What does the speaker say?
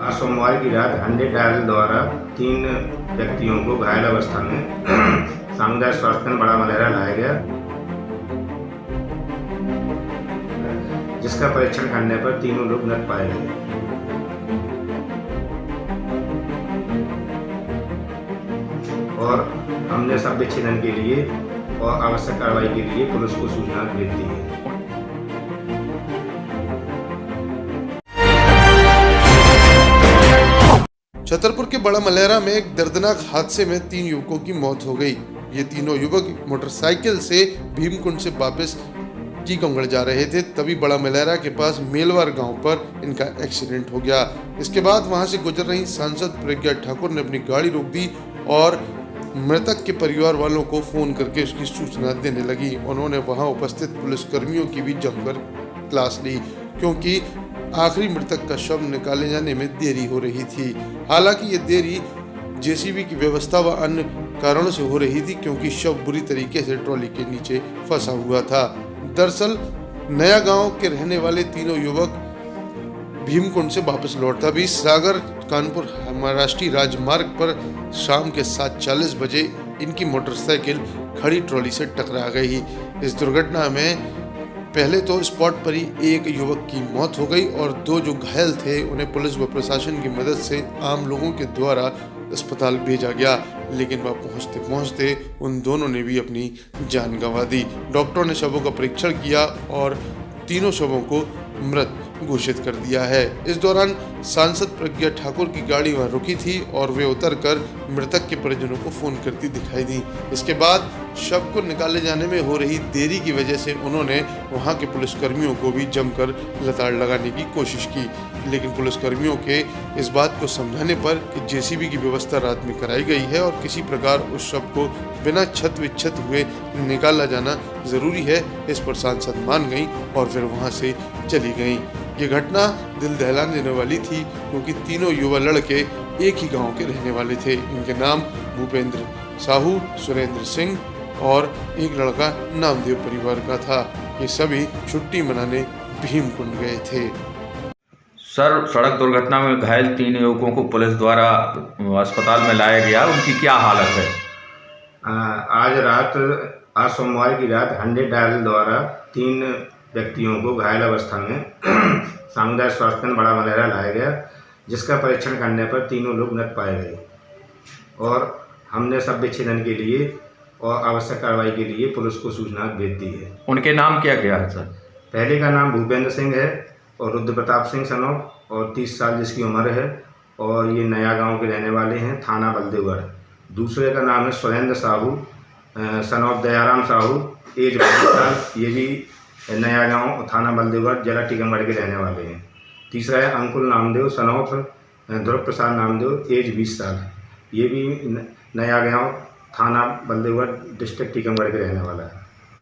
आज सोमवार की रात हंड्रे डायल द्वारा 3 व्यक्तियों को घायल अवस्था में सामुदायिक स्वास्थ्य केंद्र बड़ा मलेहरा लाया गया, जिसका परीक्षण करने पर तीनों लोग मृत पाए गए और हमने सब विच्छेदन के लिए और आवश्यक कार्रवाई के लिए पुलिस को सूचना भेज दी है। छतरपुर के बड़ा मलेहरा में एक दर्दनाक हादसे में 3 युवकों की मौत हो गई। ये तीनों युवक मोटरसाइकिल से भीमकुंड से वापस टीकमगढ़ जा रहे थे, तभी बड़ा मलेहरा के पास मेलवार गांव पर इनका एक्सीडेंट हो गया। इसके बाद वहां से गुजर रही सांसद प्रज्ञा ठाकुर ने अपनी गाड़ी रोक दी और मृतक के परिवार वालों को फोन करके उसकी सूचना देने लगी। उन्होंने वहां उपस्थित पुलिसकर्मियों की भी जमकर तलाश ली, क्योंकि आखिरी मृतक का शव निकाले जाने में देरी हो रही थी। हालांकि ये देरी जेसीबी की व्यवस्था व अन्य कारणों से हो रही थी, क्योंकि शव बुरी तरीके से ट्रॉली के नीचे फंसा हुआ था। दरअसल नया गांव के रहने वाले तीनों युवक भीमकुंड से वापस लौटता भी सागर कानपुर राष्ट्रीय राजमार्ग पर शाम के 7:40 बजे इनकी मोटरसाइकिल खड़ी ट्रॉली से टकरा गई। इस दुर्घटना में पहले तो स्पॉट पर ही एक युवक की मौत हो गई और 2 जो घायल थे उन्हें पुलिस व प्रशासन की मदद से आम लोगों के द्वारा अस्पताल भेजा गया, लेकिन वह पहुंचते पहुंचते उन दोनों ने भी अपनी जान गंवा दी। डॉक्टरों ने शवों का परीक्षण किया और तीनों शवों को मृत घोषित कर दिया है। इस दौरान सांसद प्रज्ञा ठाकुर की गाड़ी वहां रुकी थी और वे उतरकर मृतक के परिजनों को फोन करती दिखाई दी। इसके बाद शव को निकाले जाने में हो रही देरी की वजह से उन्होंने वहां के पुलिसकर्मियों को भी जमकर लताड़ लगाने की कोशिश की, लेकिन पुलिसकर्मियों के इस बात को समझाने पर कि जेसीबी की व्यवस्था रात में कराई गई है और किसी प्रकार उस शव को बिना क्षत विक्षत हुए निकाला जाना जरूरी है, इस पर सांसद मान गई और फिर वहां से चली गई। ये घटना दिल दहला देने वाली थी, क्योंकि तीनों युवा लड़के एक ही गांव के रहने वाले थे। इनके नाम भूपेंद्र साहू, सुरेंद्र सिंह और एक लड़का नामदेव परिवार का था। ये सभी छुट्टी मनाने भीमकुंड गए थे। सर, सड़क दुर्घटना में घायल 3 युवकों को पुलिस द्वारा अस्पताल में लाया गया, उनकी क्या हालत है? आज सोमवार की रात हंड्रे डायल द्वारा 3 व्यक्तियों को घायल अवस्था में सामुदायिक स्वास्थ्य केंद्र बड़ा मलेहरा लाया गया, जिसका परीक्षण करने पर तीनों लोग मृत पाए गए और हमने सब विच्छेदन के लिए और आवश्यक कार्रवाई के लिए पुलिस को सूचना भेज दी है। उनके नाम क्या क्या है सर? पहले का नाम भूपेंद्र सिंह है और रुद्र प्रताप सिंह सनोफ और 30 साल जिसकी उम्र है और ये नया गांव के रहने वाले हैं, थाना बलदेवगढ़। दूसरे का नाम है सुरेंद्र साहू सनोफ दयाराम साहू, एज 22 साल, ये भी नया गांव थाना बलदेवगढ़ जिला टीकमगढ़ के रहने वाले हैं। तीसरा है अंकुल नामदेव सनोफ ध्रुव प्रसाद नामदेव, एज 20 साल, ये भी नया गांव थाना बलदेवगढ़ डिस्ट्रिक्ट टीकमगढ़ के रहने वाला है।